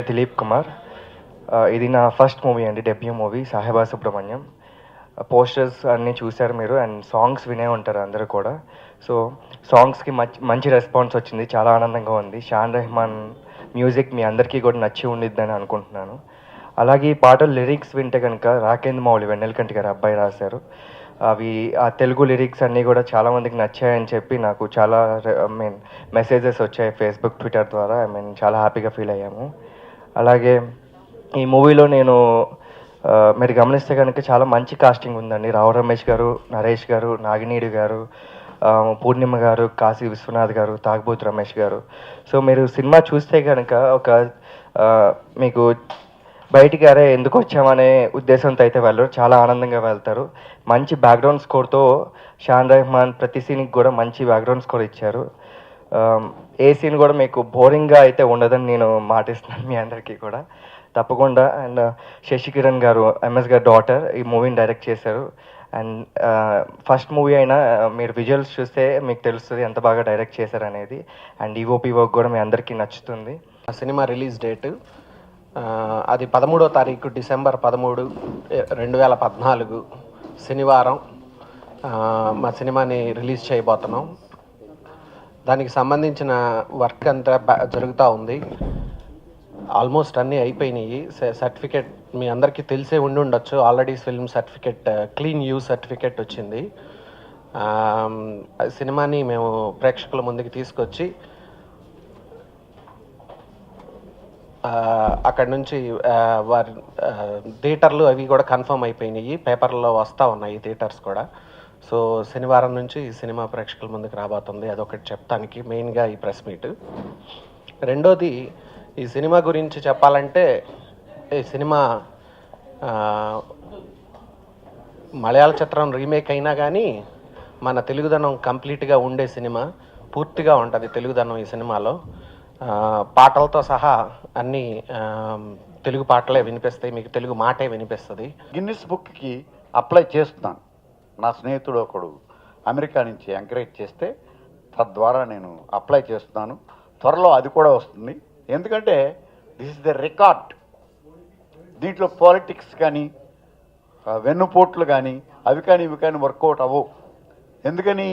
దిలీప్ కుమార్. ఇది నా first movie అండి, debut movie Saheba Subrahmanyam. Posters అన్నీ చూశారు మీరు అండ్ సాంగ్స్ వినే ఉంటారు అందరూ కూడా. సో సాంగ్స్కి మంచి రెస్పాన్స్ వచ్చింది, చాలా ఆనందంగా ఉంది. షాన్ రెహమాన్ మ్యూజిక్ మీ అందరికీ కూడా నచ్చి ఉండిద్దని అనుకుంటున్నాను. అలాగే ఈ పాటలు లిరిక్స్ వింటే కనుక రాకేంద్ర మౌళి వెన్నెలకంటి గారు అబ్బాయి రాశారు. అవి ఆ తెలుగు లిరిక్స్ అన్నీ కూడా చాలామందికి నచ్చాయని చెప్పి నాకు చాలా మెసేజెస్ వచ్చాయి ఫేస్బుక్, ట్విట్టర్ ద్వారా. చాలా హ్యాపీగా ఫీల్ అయ్యాము. అలాగే ఈ మూవీలో నేను మీరు గమనిస్తే కనుక చాలా మంచి కాస్టింగ్ ఉందండి. రావు రమేష్ గారు, నరేష్ గారు, నాగినీడు గారు, పూర్ణిమ గారు, కాశీ విశ్వనాథ్ గారు, తాగుబోతు రమేష్ గారు. సో మీరు సినిమా చూస్తే కనుక ఒక మీకు బయటికి అరే ఎందుకు వచ్చామనే ఉద్దేశంతో అయితే వెళ్ళరు, చాలా ఆనందంగా వెళ్తారు. మంచి బ్యాక్గ్రౌండ్ స్కోర్తో షాన్ రెహమాన్ ప్రతి సీన్కి కూడా మంచి బ్యాక్గ్రౌండ్ స్కోర్ ఇచ్చారు. ఏ సీన్ కూడా మీకు బోరింగ్గా అయితే ఉండదని నేను మాటిస్తున్నాను మీ అందరికీ కూడా, తప్పకుండా. అండ్ శశికిరణ్ గారు, ఎంఎస్ గారు డాటర్, ఈ మూవీని డైరెక్ట్ చేశారు. అండ్ ఫస్ట్ మూవీ అయినా మీరు విజువల్స్ చూస్తే మీకు తెలుస్తుంది ఎంత బాగా డైరెక్ట్ చేశారు అనేది. అండ్ ఈఓపీ వర్క్ కూడా మీ అందరికీ నచ్చుతుంది. సినిమా రిలీజ్ డేటు అది 13వ తారీఖు డిసెంబర్ 13, 2014 శనివారం మా సినిమాని రిలీజ్ చేయబోతున్నాం. దానికి సంబంధించిన వర్క్ అంతా జరుగుతూ ఉంది. ఆల్మోస్ట్ అన్నీ అయిపోయినాయి. సర్టిఫికేట్ మీ అందరికీ తెలిసే ఉండి ఉండొచ్చు, already film certificate, clean you certificate వచ్చింది. సినిమాని మేము ప్రేక్షకుల ముందుకు తీసుకొచ్చి అక్కడ నుంచి వారి థియేటర్లు అవి కూడా కన్ఫర్మ్ అయిపోయినాయి, పేపర్లో వస్తూ ఉన్నాయి థియేటర్స్ కూడా. సో శనివారం నుంచి ఈ సినిమా ప్రేక్షకుల ముందుకు రాబోతుంది. అదొకటి చెప్తానికి మెయిన్గా ఈ ప్రెస్ మీట్. రెండోది, ఈ సినిమా గురించి చెప్పాలంటే, ఈ సినిమా మలయాళ చిత్రం రీమేక్ అయినా కానీ మన తెలుగుదనం కంప్లీట్గా ఉండే సినిమా, పూర్తిగా ఉంటుంది తెలుగుదనం ఈ సినిమాలో. పాటలతో సహా అన్నీ తెలుగు పాటలే వినిపిస్తాయి, మీకు తెలుగు మాటే వినిపిస్తుంది. గిన్నిస్ బుక్కి అప్లై చేస్తున్నాను. నా స్నేహితుడు ఒకడు అమెరికా నుంచి ఎంకరేజ్ చేస్తే తద్వారా నేను అప్లై చేస్తున్నాను. త్వరలో అది కూడా వస్తుంది. ఎందుకంటే దిస్ ఇస్ ద రికార్డ్. దీంట్లో పాలిటిక్స్ కానీ వెన్నుపోట్లు కానీ అవి కానీ ఇవి కానీ వర్కౌట్ అవ్వవు. ఎందుకని,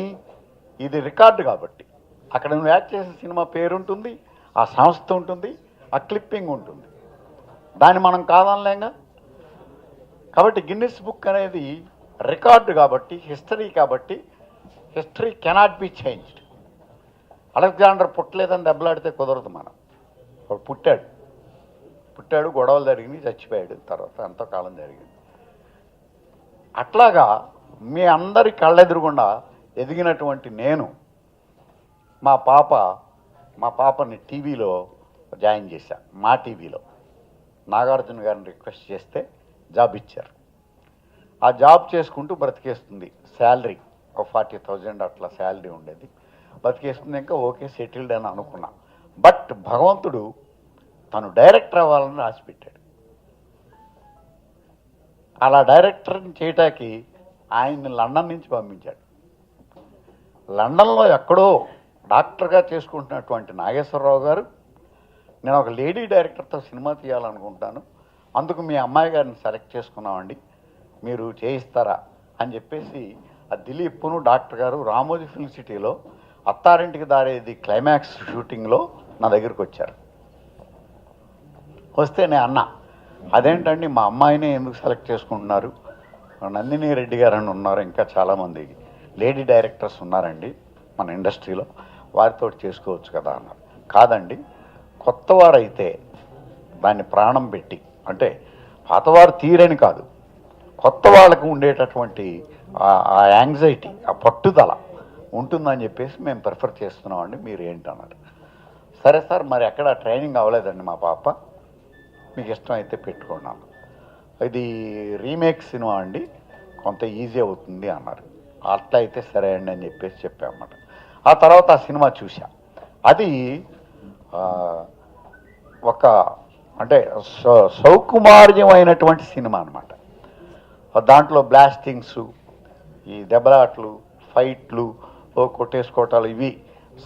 ఇది రికార్డు కాబట్టి. అక్కడ నువ్వు యాక్ట్ చేసిన సినిమా పేరు ఉంటుంది, ఆ సంస్థ ఉంటుంది, ఆ క్లిప్పింగ్ ఉంటుంది. దాన్ని మనం కాదనలేంగా. కాబట్టి గిన్నిస్ బుక్ అనేది రికార్డు కాబట్టి, హిస్టరీ కాబట్టి, history cannot be changed. Alexander పుట్టలేదని దెబ్బలాడితే కుదరదు. మనం పుట్టాడు, గొడవలు జరిగినాయి, చచ్చిపోయాడు, తర్వాత ఎంతో కాలం జరిగింది. అట్లాగా మీ అందరి కళ్ళెదురుగుండా ఎదిగినటువంటి నేను, మా పాపని టీవీలో జాయిన్ చేశా. మా టీవీలో నాగార్జున గారిని రిక్వెస్ట్ చేస్తే జాబ్ ఇచ్చారు. ఆ జాబ్ చేసుకుంటూ బ్రతికేస్తుంది. శాలరీ ఒక 40,000 అట్లా శాలరీ ఉండేది. బ్రతికేస్తుంది. ఇంకా ఓకే, సెటిల్డ్ అని అనుకున్నా. బట్ భగవంతుడు తను డైరెక్టర్ అవ్వాలని రాసిపెట్టాడు. అలా డైరెక్టర్ని చేయటానికి ఆయన్ని లండన్ నుంచి పంపించాడు. లండన్లో ఎక్కడో డాక్టర్గా చేసుకుంటున్నటువంటి నాగేశ్వరరావు గారు, నేను ఒక లేడీ డైరెక్టర్తో సినిమా తీయాలనుకుంటాను, అందుకు మీ అమ్మాయి గారిని సెలెక్ట్ చేసుకున్నామండి, మీరు చేయిస్తారా అని చెప్పేసి ఆ దిలీప్ను డాక్టర్ గారు రామోజీ ఫిల్మ్ సిటీలో అత్తారింటికి దారేది క్లైమాక్స్ షూటింగ్లో నా దగ్గరికి వచ్చారు. వస్తే నేను అన్నా, అదేంటండి మా అమ్మాయినే ఎందుకు సెలెక్ట్ చేసుకుంటున్నారు, నందిని రెడ్డి గారు అని ఉన్నారు, ఇంకా చాలామంది లేడీ డైరెక్టర్స్ ఉన్నారండి మన ఇండస్ట్రీలో, వారితో చేసుకోవచ్చు కదా అన్నారు. కాదండి, కొత్తవారైతే దాన్ని ప్రాణం పెట్టి, అంటే పాతవారు తీరని కాదు, కొత్త వాళ్ళకు ఉండేటటువంటి ఆ యాంగ్జైటీ, ఆ పట్టుదల ఉంటుందని చెప్పేసి మేము ప్రిఫర్ చేస్తున్నామండి, మీరు ఏంటన్నారు. సరే సార్, మరి ఎక్కడ ట్రైనింగ్ అవ్వలేదండి మా పాప, మీకు ఇష్టం అయితే పెట్టుకున్నాను, ఇది రీమేక్ సినిమా అండి, కొంత ఈజీ అవుతుంది అన్నారు. అట్లా అయితే సరే అండి అని చెప్పేసి చెప్పామన్నమాట. ఆ తర్వాత ఆ సినిమా చూసా. అది ఒక అంటే సౌకుమార్యమైనటువంటి సినిమా అనమాట. దాంట్లో బ్లాస్టింగ్స్, ఈ దెబ్బలాట్లు, ఫైట్లు, కొట్టేసుకోవటాలు, ఇవి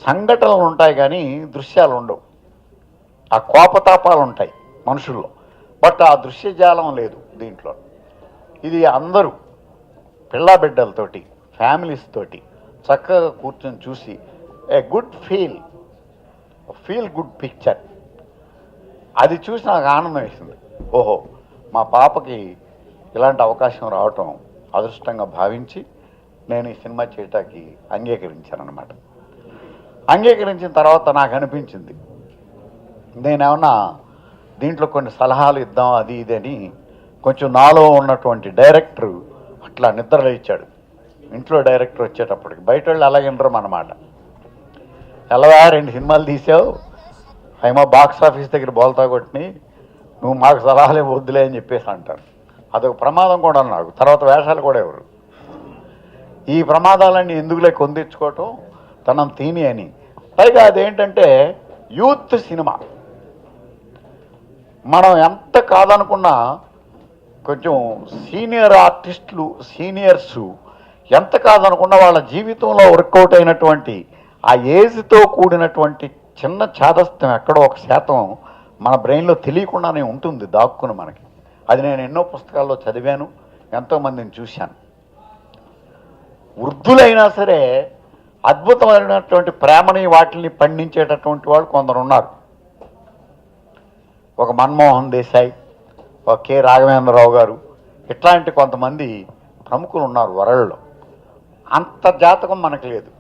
సంఘటనలు ఉంటాయి కానీ దృశ్యాలు ఉండవు. ఆ కోపతాపాలు ఉంటాయి. మనుషుల్లో. బట్ ఆ దృశ్యజాలం లేదు దీంట్లో. ఇది అందరూ పిల్లా బిడ్డలతోటి ఫ్యామిలీస్ తోటి చక్కగా కూర్చొని చూసి a good feel good picture. అది చూసి నాకు ఆనందం వేసింది. ఓహో, మా పాపకి ఇలాంటి అవకాశం రావటం అదృష్టంగా భావించి నేను ఈ సినిమా చేయటానికి అంగీకరించానన్నమాట. అంగీకరించిన తర్వాత నాకు అనిపించింది నేనేమన్నా దీంట్లో కొన్ని సలహాలు ఇద్దాం అది ఇది అని. కొంచెం నాలో ఉన్నటువంటి డైరెక్టర్ అట్లా నిద్రలో ఇచ్చాడు. ఇంట్లో డైరెక్టర్ వచ్చేటప్పటికి బయట వాళ్ళు అలాగే వినరు అన్నమాట. ఎలాగా 2 సినిమాలు తీసావు, అయిమా బాక్స్ ఆఫీస్ దగ్గర బోల్తా కొట్టిని, నువ్వు మాకు సలహాలే వద్దులే అని చెప్పేసి అంటారు. అదొక ప్రమాదం కూడా నాకు. తర్వాత వేషాలు కూడా ఎవరు ఈ ప్రమాదాలన్నీ ఎందుకులే కొందించుకోవటం తనం తీని అని. పైగా అదేంటంటే యూత్ సినిమా. మనం ఎంత కాదనుకున్నా కొంచెం సీనియర్ ఆర్టిస్టులు సీనియర్స్ ఎంత కాదనుకున్నా వాళ్ళ జీవితంలో వర్కౌట్ అయినటువంటి ఆ ఏజ్తో కూడినటువంటి చిన్న చాదస్తం ఎక్కడో 1% మన బ్రెయిన్లో తెలియకుండానే ఉంటుంది దాక్కుని మనకి. అది నేను ఎన్నో పుస్తకాల్లో చదివాను, ఎంతోమందిని చూశాను. వృద్ధులైనా సరే అద్భుతమైనటువంటి ప్రేమని వాటిని పండించేటటువంటి వాళ్ళు కొందరు ఉన్నారు. ఒక మన్మోహన్ దేశాయ్, ఒక కె రాఘవేంద్రరావు గారు, ఇట్లాంటి కొంతమంది ప్రముఖులు ఉన్నారు వరల్డ్లో. అంత జాతకం మనకు లేదు,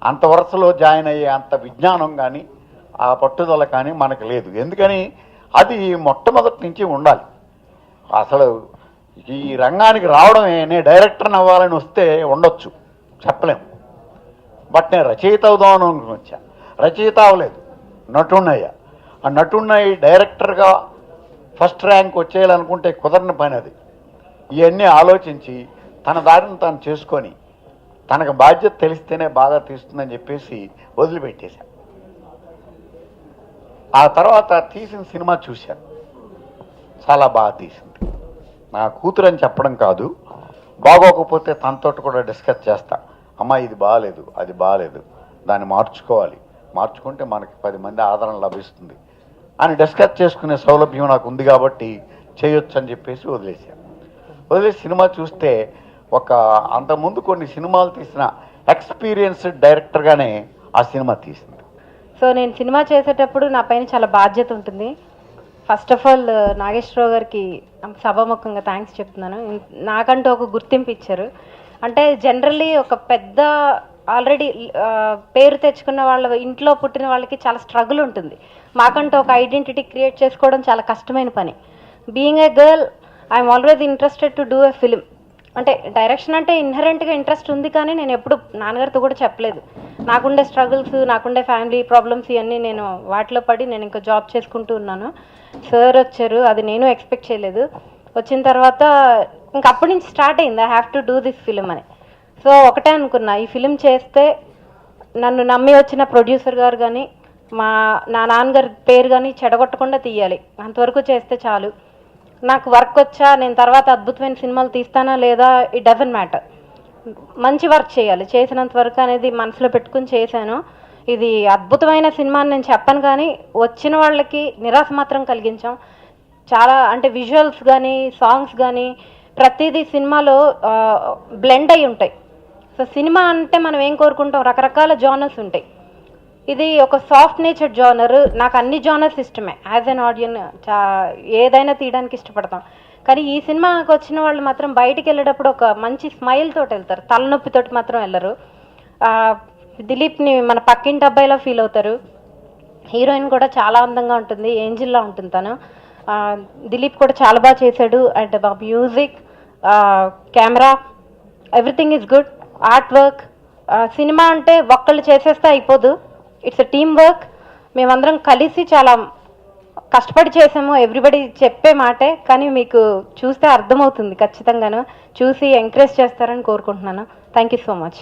అంత వరుసలో జాయిన్ అయ్యే అంత విజ్ఞానం కానీ ఆ పట్టుదల కానీ మనకు లేదు. ఎందుకని అది మొట్టమొదటి నుంచి ఉండాలి. అసలు ఈ రంగానికి రావడమే నేను డైరెక్టర్ని అవ్వాలని వస్తే ఉండొచ్చు, చెప్పలేము. బట్ నేను రచయిత అవుదామని అనుకుని వచ్చా. రచయిత అవ్వలేదు, నటున్నయ్యా. ఆ నటున్నయ్యి డైరెక్టర్గా ఫస్ట్ ర్యాంక్ వచ్చేయాలనుకుంటే కుదరని పని అది. ఇవన్నీ ఆలోచించి తన దారిని తాను చేసుకొని తనకు బాధ్యత తెలిస్తేనే బాగా తీస్తుందని చెప్పేసి వదిలిపెట్టేశాను. ఆ తర్వాత తీసిన సినిమా చూశాను, చాలా బాగా తీసింది. నా కూతురు అని చెప్పడం కాదు, బాగోకపోతే తనతో కూడా డిస్కస్ చేస్తా. అమ్మా ఇది బాగాలేదు, అది బాగాలేదు, దాన్ని మార్చుకోవాలి, మార్చుకుంటే మనకి 10 మంది ఆదరణ లభిస్తుంది అని డిస్కస్ చేసుకునే సౌలభ్యం నాకు ఉంది కాబట్టి చేయొచ్చు అని చెప్పేసి వదిలేశాను. వదిలేసి సినిమా చూస్తే అంతకుముందు కొన్ని సినిమాలు తీసిన ఎక్స్పీరియన్స్డ్ డైరెక్టర్గానే ఆ సినిమా తీసింది. సో నేను సినిమా చేసేటప్పుడు నా పైన చాలా బాధ్యత ఉంటుంది. ఫస్ట్ ఆఫ్ ఆల్ నాగేశ్వరరావు గారికి సభాముఖంగా థ్యాంక్స్ చెప్తున్నాను. నాకంటూ ఒక గుర్తింపు ఇచ్చారు. అంటే జనరల్లీ ఒక పెద్ద ఆల్రెడీ పేరు తెచ్చుకున్న వాళ్ళ ఇంట్లో పుట్టిన వాళ్ళకి చాలా స్ట్రగుల్ ఉంటుంది. మాకంటూ ఒక ఐడెంటిటీ క్రియేట్ చేసుకోవడం చాలా కష్టమైన పని. Being a girl I'm always interested to do a film. అంటే డైరెక్షన్ అంటే ఇన్హరెంట్గా ఇంట్రెస్ట్ ఉంది, కానీ నేను ఎప్పుడు నాన్నగారితో కూడా చెప్పలేదు. నాకుండే స్ట్రగుల్స్, నాకుండే ఫ్యామిలీ ప్రాబ్లమ్స్ ఇవన్నీ నేను వాటిలో పడి నేను ఇంకా జాబ్ చేసుకుంటూ ఉన్నాను. సార్ వచ్చారు, అది నేను ఎక్స్పెక్ట్ చేయలేదు. వచ్చిన తర్వాత ఇంక అప్పటి నుంచి స్టార్ట్ అయింది I have to do this film అని. సో ఒకటే అనుకున్నా, ఈ ఫిలిం చేస్తే నన్ను నమ్మి వచ్చిన ప్రొడ్యూసర్ గారు కానీ నా నాన్నగారి పేరు కానీ చెడగొట్టకుండా తీయాలి, అంతవరకు చేస్తే చాలు. నాకు వర్క్ వచ్చా నేను తర్వాత అద్భుతమైన సినిమాలు తీస్తానా లేదా ఇట్ డజంట్ మ్యాటర్, మంచి వర్క్ చేయాలి, చేసినంత వరకు అనేది మనసులో పెట్టుకుని చేశాను. ఇది అద్భుతమైన సినిమా అని నేను చెప్పను, కానీ వచ్చిన వాళ్ళకి నిరాశ మాత్రం కలిగించాం. చాలా అంటే విజువల్స్ కానీ సాంగ్స్ కానీ ప్రతిదీ సినిమాలో బ్లెండ్ అయి ఉంటాయి. సో సినిమా అంటే మనం ఏం కోరుకుంటాం, రకరకాల జానర్స్ ఉంటాయి. ఇది ఒక సాఫ్ట్ నేచర్ జానర్. నాకు అన్ని జానర్స్ ఇష్టమే, యాజ్ అన్ ఆడియన్ ఏదైనా తీయడానికి ఇష్టపడతాం. కానీ ఈ సినిమాకి వచ్చిన వాళ్ళు మాత్రం బయటికి వెళ్ళేటప్పుడు ఒక మంచి స్మైల్ తోటి వెళ్తారు, తలనొప్పితోటి మాత్రం వెళ్ళరు. దిలీప్ని మన పక్కింటి అబ్బాయిలా ఫీల్ అవుతారు. హీరోయిన్ కూడా చాలా అందంగా ఉంటుంది, ఏంజిల్లా ఉంటుంది తను. దిలీప్ కూడా చాలా బాగా చేశాడు. And music, camera, everything is good. Art work. Cinema అంటే ఒక్కళ్ళు చేసేస్తే అయిపోదు, ఇట్స్ ఎ టీమ్ వర్క్. మేమందరం కలిసి చాలా కష్టపడి చేసాము. ఎవ్రీబడి చెప్పే మాటే, కానీ మీకు చూస్తే అర్థమవుతుంది ఖచ్చితంగాను. చూసి ఎంకరేజ్ చేస్తారని కోరుకుంటున్నాను. Thank you so much.